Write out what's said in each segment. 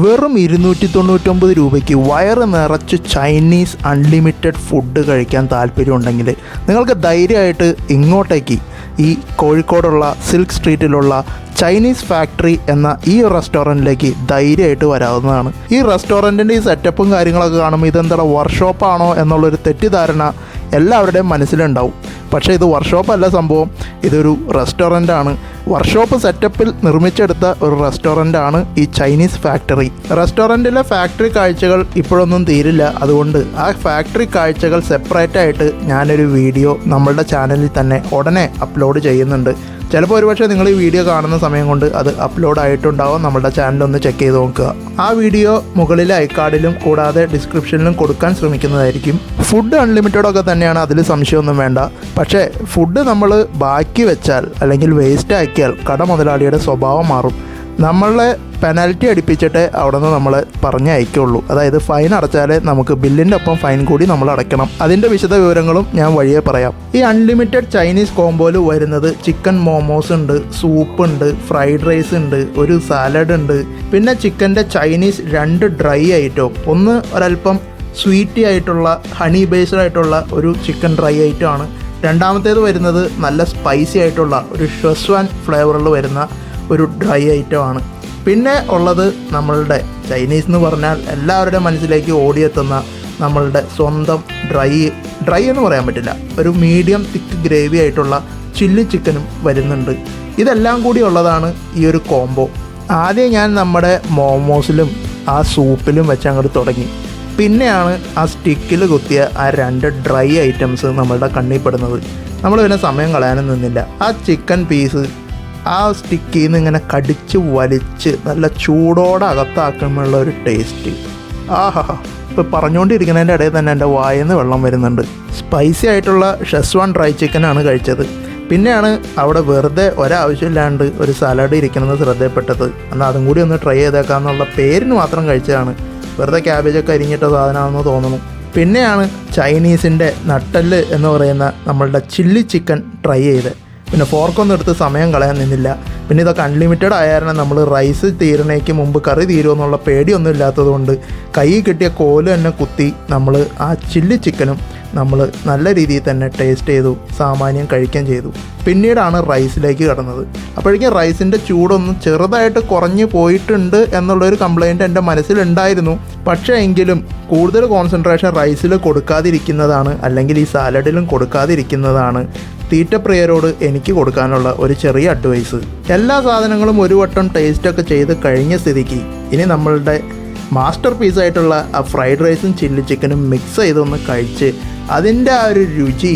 വെറും 299 രൂപയ്ക്ക് വയറ് നിറച്ച് ചൈനീസ് അൺലിമിറ്റഡ് ഫുഡ് കഴിക്കാൻ താല്പര്യമുണ്ടെങ്കിൽ നിങ്ങൾക്ക് ധൈര്യമായിട്ട് ഇങ്ങോട്ടേക്ക് ഈ കോഴിക്കോടുള്ള സിൽക്ക് സ്ട്രീറ്റിലുള്ള ചൈനീസ് ഫാക്ടറി എന്ന ഈ റെസ്റ്റോറൻറ്റിലേക്ക് ധൈര്യമായിട്ട് വരാവുന്നതാണ്. ഈ റെസ്റ്റോറൻറ്റിൻ്റെ ഈ സെറ്റപ്പും കാര്യങ്ങളൊക്കെ കാണുമ്പോൾ ഇതെന്താ വർക്ക്ഷോപ്പാണോ എന്നുള്ളൊരു തെറ്റിദ്ധാരണ എല്ലാവരുടെയും മനസ്സിലുണ്ടാവും. പക്ഷേ ഇത് വർക്ക്ഷോപ്പല്ല, സംഭവം ഇതൊരു റെസ്റ്റോറൻ്റാണ്. വർക്ക്ഷോപ്പ് സെറ്റപ്പിൽ നിർമ്മിച്ചെടുത്ത ഒരു റെസ്റ്റോറൻ്റാണ് ഈ ചൈനീസ് ഫാക്ടറി. റെസ്റ്റോറൻറ്റിലെ ഫാക്ടറി കാഴ്ചകൾ ഇപ്പോഴൊന്നും തീരില്ല. അതുകൊണ്ട് ആ ഫാക്ടറി കാഴ്ചകൾ സെപ്പറേറ്റായിട്ട് ഞാനൊരു വീഡിയോ നമ്മളുടെ ചാനലിൽ തന്നെ ഉടനെ അപ്ലോഡ് ചെയ്യുന്നുണ്ട്. ചിലപ്പോൾ ഒരുപക്ഷെ നിങ്ങൾ ഈ വീഡിയോ കാണുന്ന സമയം കൊണ്ട് അത് അപ്ലോഡ് ആയിട്ടുണ്ടാവും. നമ്മുടെ ചാനലൊന്ന് ചെക്ക് ചെയ്ത് നോക്കുക. ആ വീഡിയോ മുകളിലെ ഐക്കാർഡിലും കൂടാതെ ഡിസ്ക്രിപ്ഷനിലും കൊടുക്കാൻ ശ്രമിക്കുന്നതായിരിക്കും. ഫുഡ് അൺലിമിറ്റഡ് ഒക്കെ തന്നെയാണ്, അതിൽ സംശയമൊന്നും വേണ്ട. പക്ഷേ ഫുഡ് നമ്മൾ ബാക്കി വെച്ചാൽ അല്ലെങ്കിൽ വേസ്റ്റ് ആക്കിയാൽ കട മുതലാളിയുടെ സ്വഭാവം മാറും. നമ്മളെ പെനാൽറ്റി അടിപ്പിച്ചിട്ട് അവിടെ നിന്ന് നമ്മളെ പറഞ്ഞയക്കുള്ളൂ. അതായത് ഫൈൻ അടച്ചാലേ നമുക്ക് ബില്ലിൻ്റെ ഒപ്പം ഫൈൻ കൂടി നമ്മൾ അടയ്ക്കണം. അതിൻ്റെ വിശദ വിവരങ്ങളും ഞാൻ വഴിയെ പറയാം. ഈ അൺലിമിറ്റഡ് ചൈനീസ് കോംബോയിൽ വരുന്നത് ചിക്കൻ മോമോസ് ഉണ്ട്, സൂപ്പ് ഉണ്ട്, ഫ്രൈഡ് റൈസ് ഉണ്ട്, ഒരു സാലഡ് ഉണ്ട്, പിന്നെ ചിക്കൻ്റെ ചൈനീസ് 2 ഡ്രൈ ഐറ്റവും, ഒന്ന് ഒരല്പം സ്വീറ്റി ആയിട്ടുള്ള ഹണി ബേസ്ഡ് ആയിട്ടുള്ള ഒരു ചിക്കൻ ഡ്രൈ ഐറ്റമാണ്. രണ്ടാമത്തേത് വരുന്നത് നല്ല സ്പൈസി ആയിട്ടുള്ള ഒരു ഷെസ്വാൻ ഫ്ലേവറിൽ വരുന്ന ഒരു ഡ്രൈ ഐറ്റമാണ്. പിന്നെ ഉള്ളത് നമ്മളുടെ ചൈനീസ് എന്ന് പറഞ്ഞാൽ എല്ലാവരുടെ മനസ്സിലേക്ക് ഓടിയെത്തുന്ന നമ്മളുടെ സ്വന്തം ഡ്രൈ എന്ന് പറയാൻ പറ്റില്ല, ഒരു മീഡിയം തിക്ക് ഗ്രേവി ആയിട്ടുള്ള ചില്ലി ചിക്കനും വരുന്നുണ്ട്. ഇതെല്ലാം കൂടി ഉള്ളതാണ് ഈ ഒരു കോംബോ. ആദ്യം ഞാൻ നമ്മുടെ മോമോസിലും ആ സൂപ്പിലും വെച്ച് അങ്ങോട്ട് തുടങ്ങി. പിന്നെയാണ് ആ സ്റ്റിക്കിൽ കുത്തിയ ആ 2 ഡ്രൈ ഐറ്റംസ് നമ്മളുടെ കണ്ണിൽ പെടുന്നത്. നമ്മൾ പിന്നെ സമയം കളയാനും നിന്നില്ല. ആ ചിക്കൻ പീസ് ആ സ്റ്റിക്കിൽ നിന്ന് ഇങ്ങനെ കടിച്ച് വലിച്ച് നല്ല ചൂടോടെ അകത്താക്കുമ്പോഴുള്ള ഒരു ടേസ്റ്റ്, ആഹാ! ഇപ്പോൾ പറഞ്ഞുകൊണ്ടിരിക്കുന്നതിൻ്റെ ഇടയിൽ തന്നെ എൻ്റെ വായിൽ നിന്ന് വെള്ളം വരുന്നുണ്ട്. സ്പൈസി ആയിട്ടുള്ള ഷെസ്വാൻ ഡ്രൈ ചിക്കനാണ് കഴിച്ചത്. പിന്നെയാണ് അവിടെ വെറുതെ ഒരാവശ്യമില്ലാണ്ട് ഒരു സലാഡ് ഇരിക്കുന്നത് ശ്രദ്ധയപ്പെട്ടത്. എന്നാൽ അതും കൂടി ഒന്ന് ട്രൈ ചെയ്തേക്കാമെന്നുള്ള പേരിന് മാത്രം കഴിച്ചതാണ്. വെറുതെ ക്യാബേജൊക്കെ അരിഞ്ഞിട്ട സാധനമാണെന്ന് തോന്നുന്നു. പിന്നെയാണ് ചൈനീസിൻ്റെ നട്ടല് എന്ന് പറയുന്ന നമ്മളുടെ ചില്ലി ചിക്കൻ ട്രൈ ചെയ്ത്. പിന്നെ ഫോർക്കൊന്നും എടുത്ത് സമയം കളയാൻ നിന്നില്ല. പിന്നെ ഇതൊക്കെ അൺലിമിറ്റഡ് ആയാലും നമ്മൾ റൈസ് തീരണേക്ക് മുമ്പ് കറി തീരുമെന്നുള്ള പേടിയൊന്നും ഇല്ലാത്തതുകൊണ്ട് കയ്യിൽ കിട്ടിയ കോല് തന്നെ കുത്തി നമ്മൾ ആ ചില്ലി ചിക്കനും നമ്മൾ നല്ല രീതിയിൽ തന്നെ ടേസ്റ്റ് ചെയ്തു, സാമാന്യം കഴിക്കുകയും ചെയ്തു. പിന്നീടാണ് റൈസിലേക്ക് കടന്നത്. അപ്പോഴേക്കും റൈസിൻ്റെ ചൂടൊന്നും ചെറുതായിട്ട് കുറഞ്ഞു പോയിട്ടുണ്ട് എന്നുള്ളൊരു കംപ്ലയിൻറ്റ് എൻ്റെ മനസ്സിലുണ്ടായിരുന്നു. പക്ഷേ എങ്കിലും കൂടുതൽ കോൺസെൻട്രേഷൻ റൈസിൽ കൊടുക്കാതിരിക്കുന്നതാണ്, അല്ലെങ്കിൽ ഈ സാലഡിലും കൊടുക്കാതിരിക്കുന്നതാണ് തീറ്റപ്രിയരോട് എനിക്ക് കൊടുക്കാനുള്ള ഒരു ചെറിയ അഡ്വൈസ്. എല്ലാ സാധനങ്ങളും ഒരു വട്ടം ടേസ്റ്റൊക്കെ ചെയ്ത് കഴിഞ്ഞ സ്ഥിതിക്ക് ഇനി നമ്മളുടെ മാസ്റ്റർ പീസായിട്ടുള്ള ആ ഫ്രൈഡ് റൈസും ചില്ലി ചിക്കനും മിക്സ് ചെയ്തൊന്ന് കഴിച്ച് അതിൻ്റെ ആ ഒരു രുചി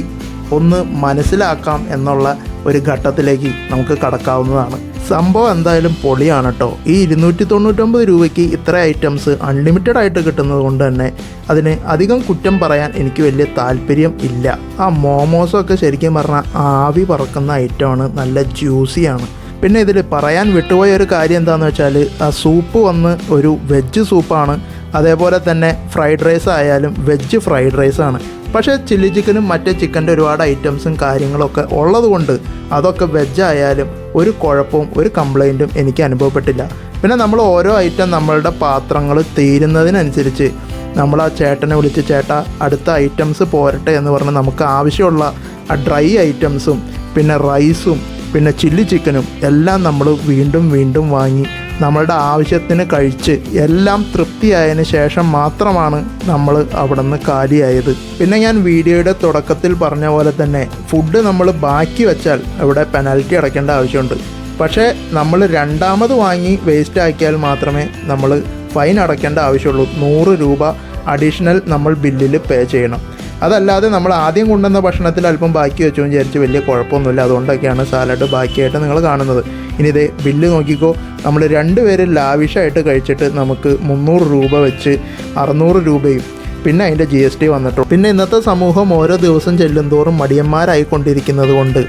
ഒന്ന് മനസ്സിലാക്കാം എന്നുള്ള ഒരു ഘട്ടത്തിലേക്ക് നമുക്ക് കടക്കാവുന്നതാണ്. സംഭവം എന്തായാലും പൊളിയാണ് കേട്ടോ. ഈ 299 രൂപയ്ക്ക് ഇത്ര ഐറ്റംസ് അൺലിമിറ്റഡ് ആയിട്ട് കിട്ടുന്നത് കൊണ്ട് തന്നെ അതിന് അധികം കുറ്റം പറയാൻ എനിക്ക് വലിയ താല്പര്യം ഇല്ല. ആ മോമോസൊക്കെ ശരിക്കും പറഞ്ഞാൽ ആവി പറക്കുന്ന ഐറ്റമാണ്, നല്ല ജ്യൂസിയാണ്. പിന്നെ ഇതിൽ പറയാൻ വിട്ടുപോയ ഒരു കാര്യം എന്താണെന്ന് വെച്ചാൽ ആ സൂപ്പ് വന്ന് ഒരു വെജ് സൂപ്പാണ്. അതേപോലെ തന്നെ ഫ്രൈഡ് റൈസ് ആയാലും വെജ് ഫ്രൈഡ് റൈസാണ്. പക്ഷേ ചില്ലി ചിക്കനും മറ്റേ ചിക്കൻ്റെ ഒരുപാട് ഐറ്റംസും കാര്യങ്ങളൊക്കെ ഉള്ളതുകൊണ്ട് അതൊക്കെ വെജ് ആയാലും ഒരു കുഴപ്പവും ഒരു കംപ്ലൈൻറ്റും എനിക്ക് അനുഭവപ്പെട്ടില്ല. പിന്നെ നമ്മൾ ഓരോ ഐറ്റം നമ്മളുടെ പാത്രങ്ങൾ തീരുന്നതിനനുസരിച്ച് നമ്മൾ ആ ചേട്ടനെ വിളിച്ച് ചേട്ടാ അടുത്ത ഐറ്റംസ് പോരട്ടെ എന്ന് പറഞ്ഞ് നമുക്ക് ആവശ്യമുള്ള ആ ഡ്രൈ ഐറ്റംസും പിന്നെ റൈസും പിന്നെ ചില്ലി ചിക്കനും എല്ലാം നമ്മൾ വീണ്ടും വീണ്ടും വാങ്ങി നമ്മളുടെ ആവശ്യത്തിന് കഴിച്ച് എല്ലാം തൃപ്തിയായതിന് ശേഷം മാത്രമാണ് നമ്മൾ അവിടെ നിന്ന് കാലിയായത്. പിന്നെ ഞാൻ വീഡിയോയുടെ തുടക്കത്തിൽ പറഞ്ഞ പോലെ തന്നെ ഫുഡ് നമ്മൾ ബാക്കി വെച്ചാൽ ഇവിടെ പെനാൽറ്റി അടയ്ക്കേണ്ട ആവശ്യമുണ്ട്. പക്ഷേ നമ്മൾ രണ്ടാമത് വാങ്ങി വേസ്റ്റ് ആക്കിയാൽ മാത്രമേ നമ്മൾ ഫൈൻ അടയ്ക്കേണ്ട ആവശ്യമുള്ളൂ. 100 രൂപ അഡീഷണൽ നമ്മൾ ബില്ലിൽ പേ ചെയ്യണം. അതല്ലാതെ നമ്മൾ ആദ്യം കൊണ്ടുവന്ന ഭക്ഷണത്തിൽ അല്പം ബാക്കി വെച്ചു വിചാരിച്ച് വലിയ കുഴപ്പമൊന്നുമില്ല. അതുകൊണ്ടൊക്കെയാണ് സാലഡ് ബാക്കിയായിട്ട് നിങ്ങൾ കാണുന്നത്. ഇനി ഇതേ ബില്ല് നോക്കിക്കോ. നമ്മൾ 2 പേര് ലാവിഷായിട്ട് കഴിച്ചിട്ട് നമുക്ക് 300 രൂപ വെച്ച് 600 രൂപയും പിന്നെ അതിൻ്റെ GST വന്നിട്ടു. പിന്നെ ഇന്നത്തെ സമൂഹം ഓരോ ദിവസം ചെല്ലുന്തോറും മടിയന്മാരായിക്കൊണ്ടിരിക്കുന്നത് കൊണ്ട്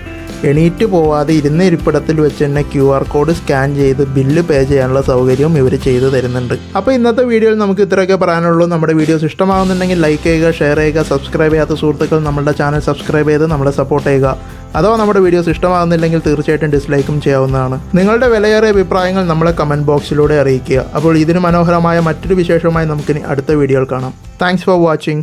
എണീറ്റ് പോവാതെ ഇരുന്ന ഇരിപ്പിടത്തിൽ വെച്ച് തന്നെ QR കോഡ് സ്കാൻ ചെയ്ത് ബില്ല് പേ ചെയ്യാനുള്ള സൗകര്യവും ഇവർ ചെയ്തു തരുന്നുണ്ട്. അപ്പോൾ ഇന്നത്തെ വീഡിയോയിൽ നമുക്ക് ഇത്രയൊക്കെ പറയാനുള്ളൂ. നമ്മുടെ വീഡിയോസ് ഇഷ്ടമാകുന്നുണ്ടെങ്കിൽ ലൈക്ക് ചെയ്യുക, ഷെയർ ചെയ്യുക, സബ്സ്ക്രൈബ് ചെയ്യാത്ത സുഹൃത്തുക്കൾ നമ്മുടെ ചാനൽ സബ്സ്ക്രൈബ് ചെയ്ത് നമ്മളെ സപ്പോർട്ട് ചെയ്യുക. അഥവാ നമ്മുടെ വീഡിയോസ് ഇഷ്ടമാകുന്നില്ലെങ്കിൽ തീർച്ചയായിട്ടും ഡിസ്ലൈക്കും ചെയ്യാവുന്നതാണ്. നിങ്ങളുടെ വിലയേറിയ അഭിപ്രായങ്ങൾ നമ്മളെ കമൻറ്റ് ബോക്സിലൂടെ അറിയിക്കുക. അപ്പോൾ ഇതിന് മനോഹരമായ മറ്റൊരു വിശേഷവുമായി നമുക്കിനി അടുത്ത വീഡിയോയിൽ കാണാം. Thanks for watching.